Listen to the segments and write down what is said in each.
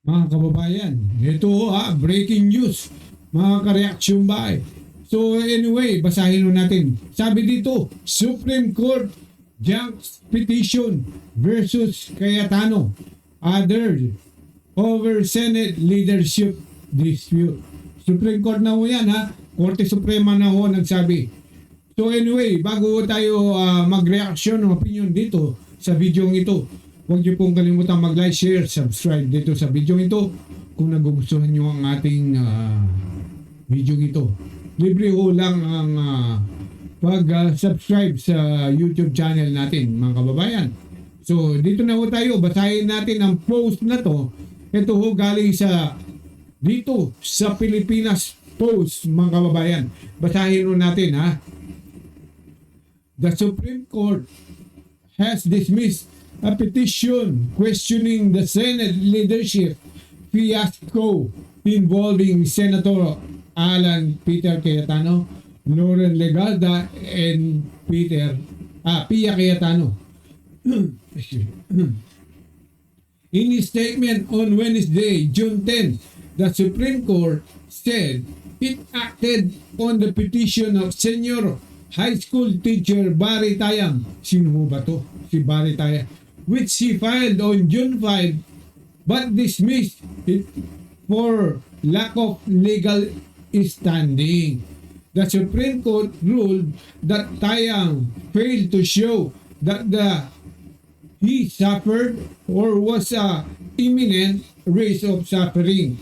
Mga kababayan, ito breaking news, mga ka-reaction ba So anyway, basahin natin. Sabi dito, Supreme Court junk petition versus Cayetano, other over Senate leadership dispute. Supreme Court na ho yan Korte Suprema na ho nagsabi. So anyway, bago tayo mag-reaction ng opinion dito sa video ito, huwag niyo pong kalimutan mag-like, share, subscribe dito sa video ito kung nagugustuhan niyo ang ating video ito. Libre ho lang ang pag-subscribe sa YouTube channel natin, mga kababayan. So dito na ho tayo, basahin natin ang post na to. Ito ho galing sa dito sa Pilipinas Post, mga kababayan. Basahin ho natin The Supreme Court has dismissed a petition questioning the Senate leadership fiasco involving Senator Alan Peter Cayetano, Lauren Legarda, and Pia Cayetano. In his statement on Wednesday, June 10, the Supreme Court said it acted on the petition of Senior High School teacher Barry Tayam. Sino mo ba to? Si Barry Tayam. Which he filed on June 5 but dismissed it for lack of legal standing. The Supreme Court ruled that Tayam failed to show that he suffered or was a imminent risk of suffering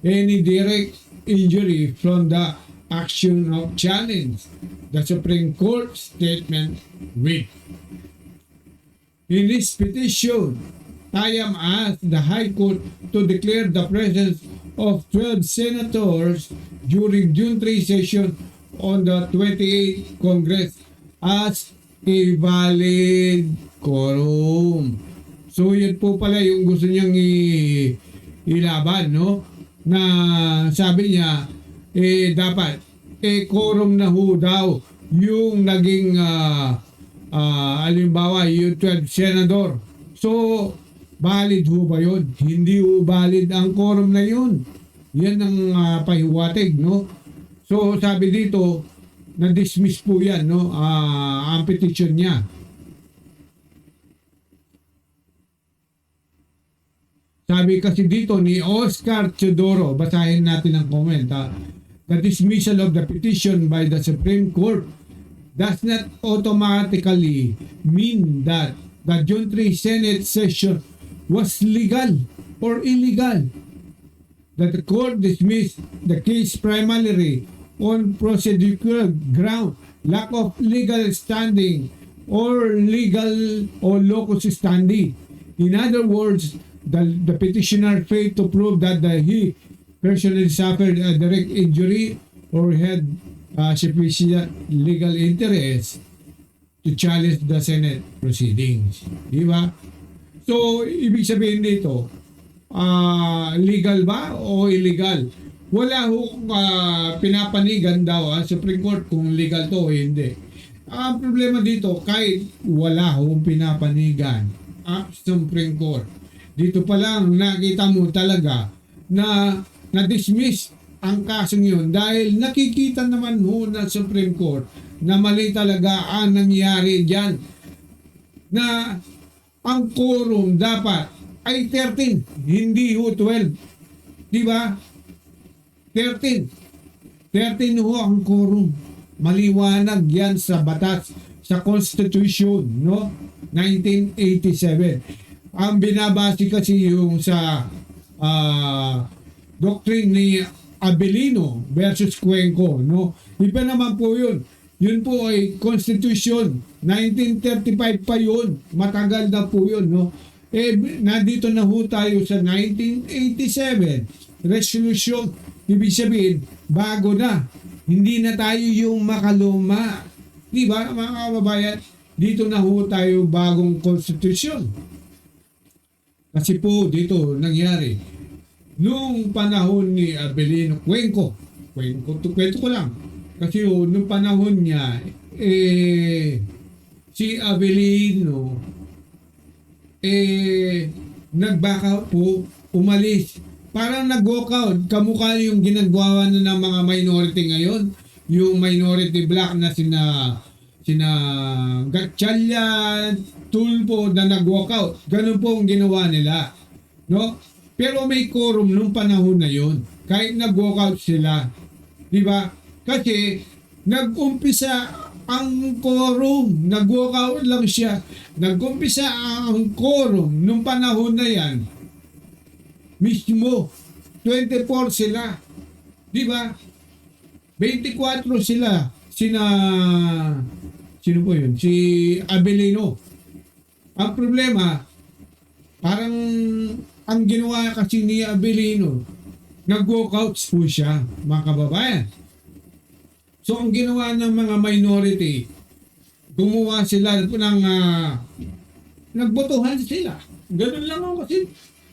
any direct injury from the action of challenge. The Supreme Court statement read, in this petition, Tayam asked the High Court to declare the presence of 12 senators during June 3 session on the 28th Congress as a valid quorum. So yun po pala yung gusto niyang ilaban, no? Na sabi niya, dapat quorum na ho daw yung naging halimbawa yung 12 senador. So valid ho ba yun? Hindi ho valid ang quorum na yun. Yan ang pahiwatig, no? So sabi dito, na-dismiss po yan, no? Ang petition niya. Sabi kasi dito ni Oscar Teodoro, basahin natin ang comment. The dismissal of the petition by the Supreme Court does not automatically mean that the June 3 Senate session was legal or illegal. That the court dismissed the case primarily on procedural ground, lack of legal standing or legal or locus standi. In other words, the petitioner failed to prove that he personally suffered a direct injury or had sufficient legal interest to challenge the Senate proceedings. Di ba? So, ibig sabihin dito, legal ba o illegal? Wala hong pinapanigan daw Supreme Court kung legal to o hindi. Ang problema dito, kahit wala hong pinapanigan ang Supreme Court, dito pa lang nakita mo talaga na na-dismiss ang kasong yun dahil nakikita naman ho ng Supreme Court na mali talaga ang nangyari dyan, na ang quorum dapat ay 13, hindi ho 12. Di ba? 13 ho ang quorum. Maliwanag yan sa batas, sa Constitution, no? 1987. Ang binabase kasi yung sa doctrine ni Abilino versus Cuenco, no? Iba naman po yun. Yun po ay Constitution 1935 pa yun. Matagal na po yun, no? Nandito na ho tayo sa 1987 resolution. Ibig sabihin, bago na. Hindi na tayo yung makaluma. Di ba, mga kababayan? Dito na ho tayo bagong Constitution. Kasi po dito nangyari nung panahon ni Abilino Cuenco ko lang. Kasi nung panahon niya, si Abilino, nagbaka po, umalis parang nag-walk out. Kamukha yung ginagawa na ng mga minority ngayon. Yung minority black na sina Gatchalian, Tulfo na nag-walk out. Ganun po ang ginawa nila. No? Pero may quorum nung panahon na yun. Kahit nag-walk out sila. Di ba? Kasi nag-umpisa ang quorum. Nag-walk out lang siya. Nag-umpisa ang quorum nung panahon na yan. Mismo. 24 sila. Di ba? 24 sila. Sino po yun? Si Abelino. Ang problema, parang ang ginawa kasi ni Abelino, nag-walkouts po siya, mga kababayan. So, ang ginawa ng mga minority, gumawa sila ng nagbotohan sila. Ganun lang ako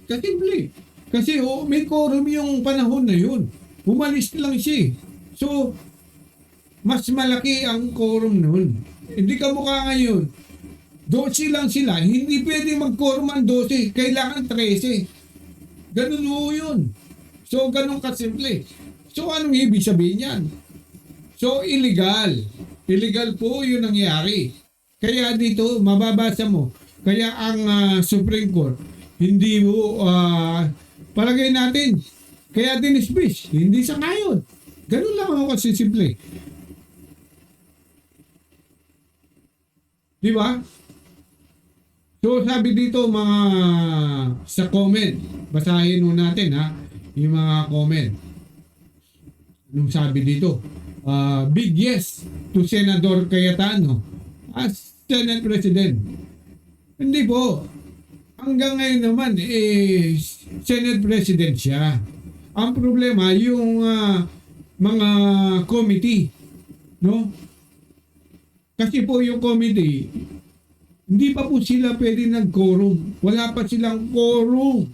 kasimple. Kasi may quorum yung panahon na yun. Umalis lang siya. So, mas malaki ang quorum nun. Hindi ka mukha ngayon. 12 lang sila. Hindi pwede mag-quorum ang 12. Kailangan 13. Ganun ho yun. So, ganun kasimple. So, anong ibig sabihin yan? So, illegal. Illegal po yun nangyari. Kaya dito, mababasa mo. Kaya ang Supreme Court, hindi mo, palagay natin, kaya dinismiss. Hindi sa ngayon. Ganun lang ako kasi simple. Di ba? So sabi dito mga sa comment, basahin mo natin ha, yung mga comment. Anong sabi dito? Big yes to Senador Cayetano as Senate President. Hindi po. Hanggang ngayon naman, Senate President siya. Ang problema, yung mga committee, no? Kasi po yung committee, hindi pa po sila pwede nag-quorum. Wala pa silang quorum.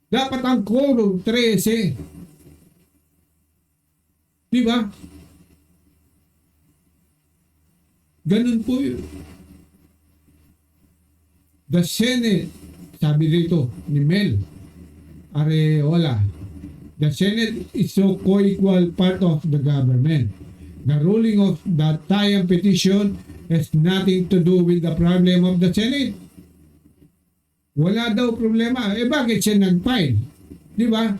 Dapat ang quorum, 13. Di ba? Ganun po yun. The Senate, sabi dito ni Mel Areola, the Senate is so co-equal part of the government. The ruling of the Tayan petition has nothing to do with the problem of the Senate. Wala daw problema. Bakit siya nag-file? Di ba?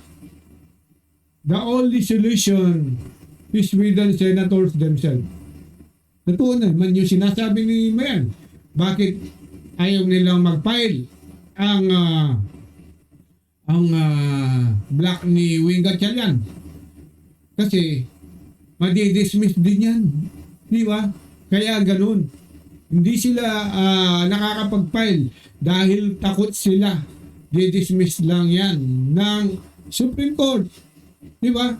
The only solution is within senators themselves. Totoo naman yung sinasabi ni Mayan. Bakit ayaw nilang mag-file ang black ni Wing Gatchalian? Kasi madidismiss din yan. Di ba? Kaya ganun. Hindi sila nakakapag-file dahil takot sila. Didismiss lang yan ng Supreme Court. Di ba?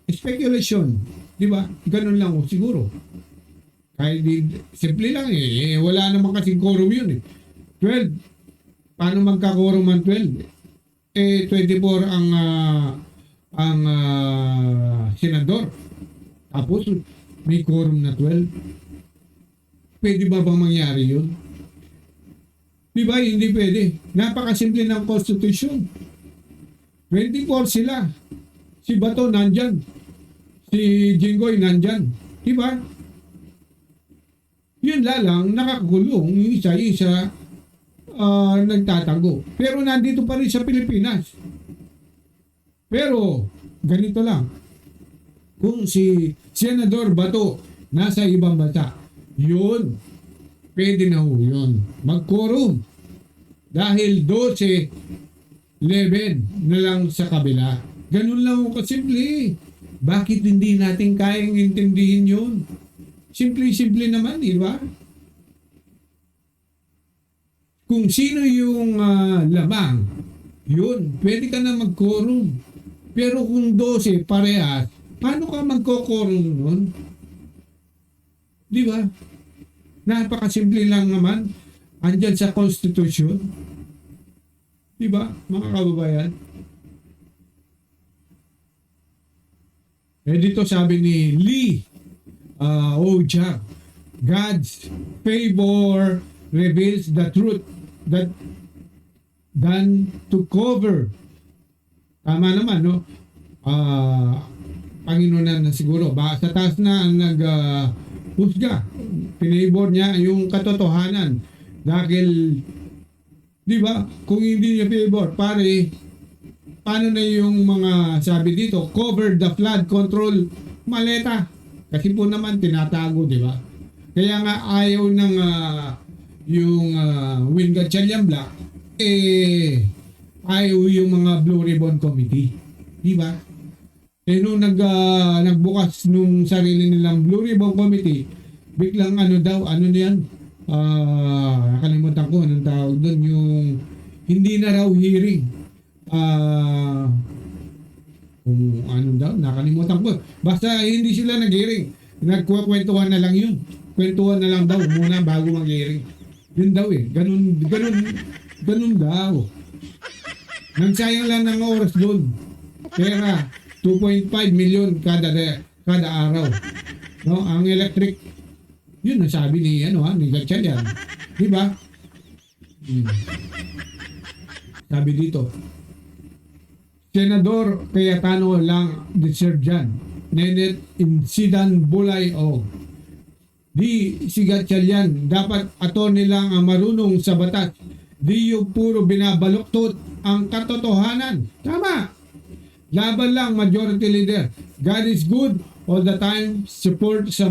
Speculation. Di ba? Ganun lang siguro. Kahit simple lang wala naman kasing quorum yun 12. Paano magka-quorum ang 12? 24 ang senador. Tapos may quorum na 12. Pwede ba bang mangyari yun? Di ba? Hindi pwede. Napakasimple ng Constitution. 24 sila. Si Bato nandyan. Si Jinggoy nandyan. Di ba? Yun lang, nakakulong yung isa-isa nagtatago. Pero nandito pa rin sa Pilipinas. Pero, ganito lang. Kung si Senador Bato nasa ibang bansa, yun, pwede na ho yun. Mag-quorum. Dahil 12, 11 na lang sa kabila. Ganun lang ho kasimple. Bakit hindi natin kayang intindihin yun? Simple-simple naman, di ba? Kung sino yung lamang, yun, pwede ka na mag-quorum. Pero kung 12 parehas, paano ka magko-quorum nun? Di ba? Napakasimple lang naman. Andyan sa Constitution. Di ba, mga kababayan? Dito sabi ni Lee Ojak, God's favor reveals the truth that than to cover Tama naman, no? Panginunan na siguro. Sa taas na ang husga. Pinabor niya yung katotohanan. Dahil, di ba, kung hindi niya favor, pare, paano na yung mga sabi dito, cover the flood control maleta. Kasi po naman tinatago, di ba? Kaya nga ayaw ng yung Win Gatchalian Black, ayaw yung mga Blue Ribbon Committee. Di ba? Nung nagbukas nung sarili nilang Blue Ribbon Committee, biglang ano niyan? Nakalimutan ko anong tawag doon, yung hindi na raw hearing. Kung ano daw, nakalimutan ko. Basta hindi sila nag-hearing. Nagkukwentuhan na lang yun. Kwentuhan na lang daw muna bago mag-hearing. Yun daw eh. Ganun daw. Nagsayang lang ng oras doon. Pera, 2.5 million kada araw. No, ang electric, yun nasabi ni Gatchalian. Di ba? Sabi dito, Senador Cayetano lang deserve dyan. Nenet Insidan Bulay o di si Gatchalian dapat attorney lang ang marunong sa batas. Di yung puro binabaluktot ang katotohanan. Tama. Laban lang, majority leader. God is good all the time. Support sa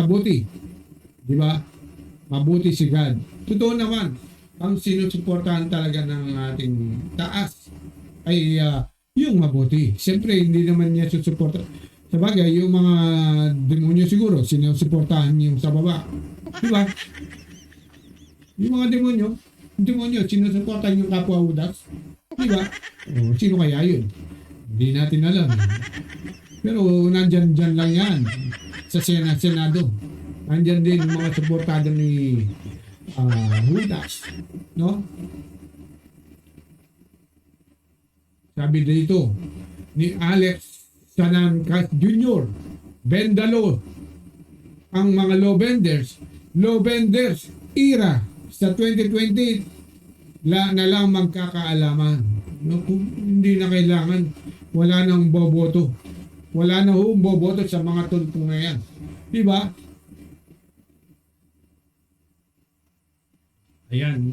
buti. Di ba? Mabuti si God. Totoo naman, ang sinusuportahan talaga ng ating taas ay yung mabuti. Siyempre, hindi naman niya susuporta. Sabagay, yung mga demonyo siguro, sinusuportahan yung sa baba. Di ba? Yung mga demonyo, sinusuportahan yung kapwa Udas. Di ba? O, sino kaya yun? Hindi natin alam. Pero nandyan lang yan sa Senado. Nandyan din yung mga suportado ni Udas. No? Sabi dito ni Alex Sanancas Jr., Bendalo, ang mga Lowbenders era sa 2020 na lang magkakaalaman. No, hindi na kailangan, wala nang boboto. Wala na boboto sa mga tulpong na yan. Diba? Ayan.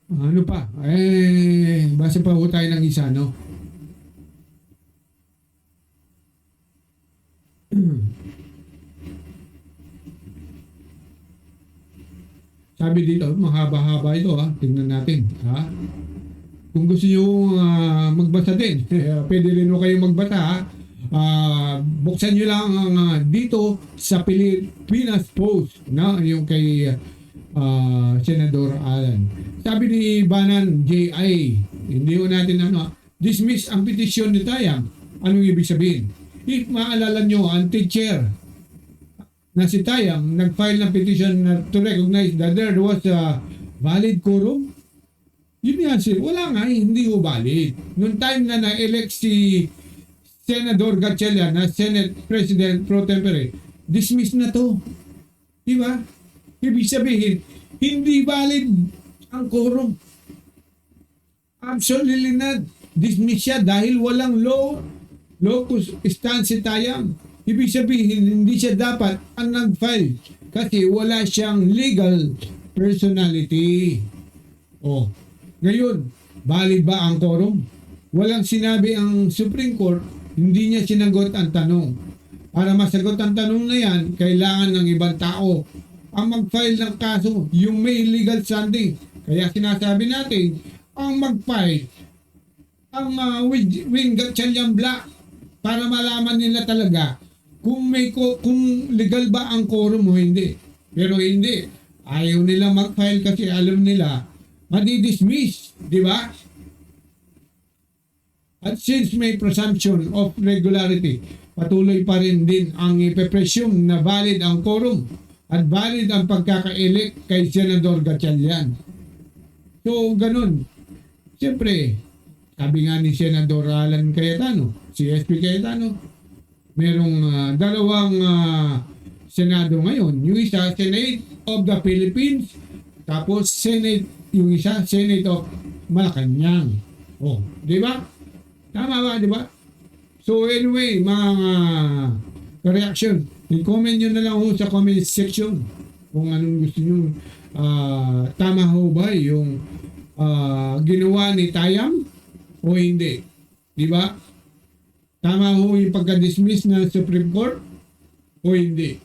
Ano pa? Basta pa ho tayo ng isa, no? Sabi dito, mahaba-haba ito, ha? Tingnan natin, ha? Kung gusto nyo magbasa din, pwede rin mo kayong magbasa, ha? Buksan nyo lang dito sa Pilipinas Post, no? Yung kay Senador Alan. Sabi ni Banan J.I., hindi ko natin dismiss ang petisyon ni Tayang. Anong ibig sabihin? If maalala nyo, ang teacher na si Tayang nag-file ng petition to recognize that there was a valid quorum. Yun yan siya. Wala nga, hindi ko valid. Noong time na na-elect si Senador Gatchalian na Senate President pro tempore, dismiss na to. Diba? Ibig sabihin, hindi valid ang quorum. Absolutely not. Dismiss siya dahil walang locus stans si Tayang. Ibig sabihin, hindi siya dapat ang nag-file kasi wala siyang legal personality. Oh, ngayon, valid ba ang quorum? Walang sinabi ang Supreme Court, hindi niya sinagot ang tanong. Para masagot ang tanong na yan, kailangan ng ibang tao ang mag-file ng kaso, yung may legal standing. Kaya sinasabi natin, ang mag-file, ang Win Gatchalian Black, para malaman nila talaga kung legal ba ang quorum o hindi. Pero hindi. Ayaw nila mag-file kasi alam nila madidismiss, di ba? At since may presumption of regularity, patuloy pa rin din ang ipepresume na valid ang quorum at valid ang pagkaka-elect kay Senador Gatchalian. So, ganun. Siyempre, sabi nga ni Senador Alan Cayetano, si SP Cayetano, merong dalawang Senado ngayon. Yung isa, Senate of the Philippines, tapos yung isa, Senate of Malacanang. Oh, di ba? Tama ba, di ba? So anyway, mga reaction, i-comment nyo na lang ho sa comment section kung anong gusto nyo. Tama ho ba yung ginawa ni Tayam o hindi? Di ba? Tama ho yung pagka-dismiss ng Supreme Court o hindi?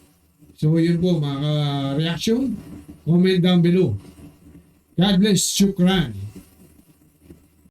So yun po mga reaction. Comment down below. God bless. Shukran.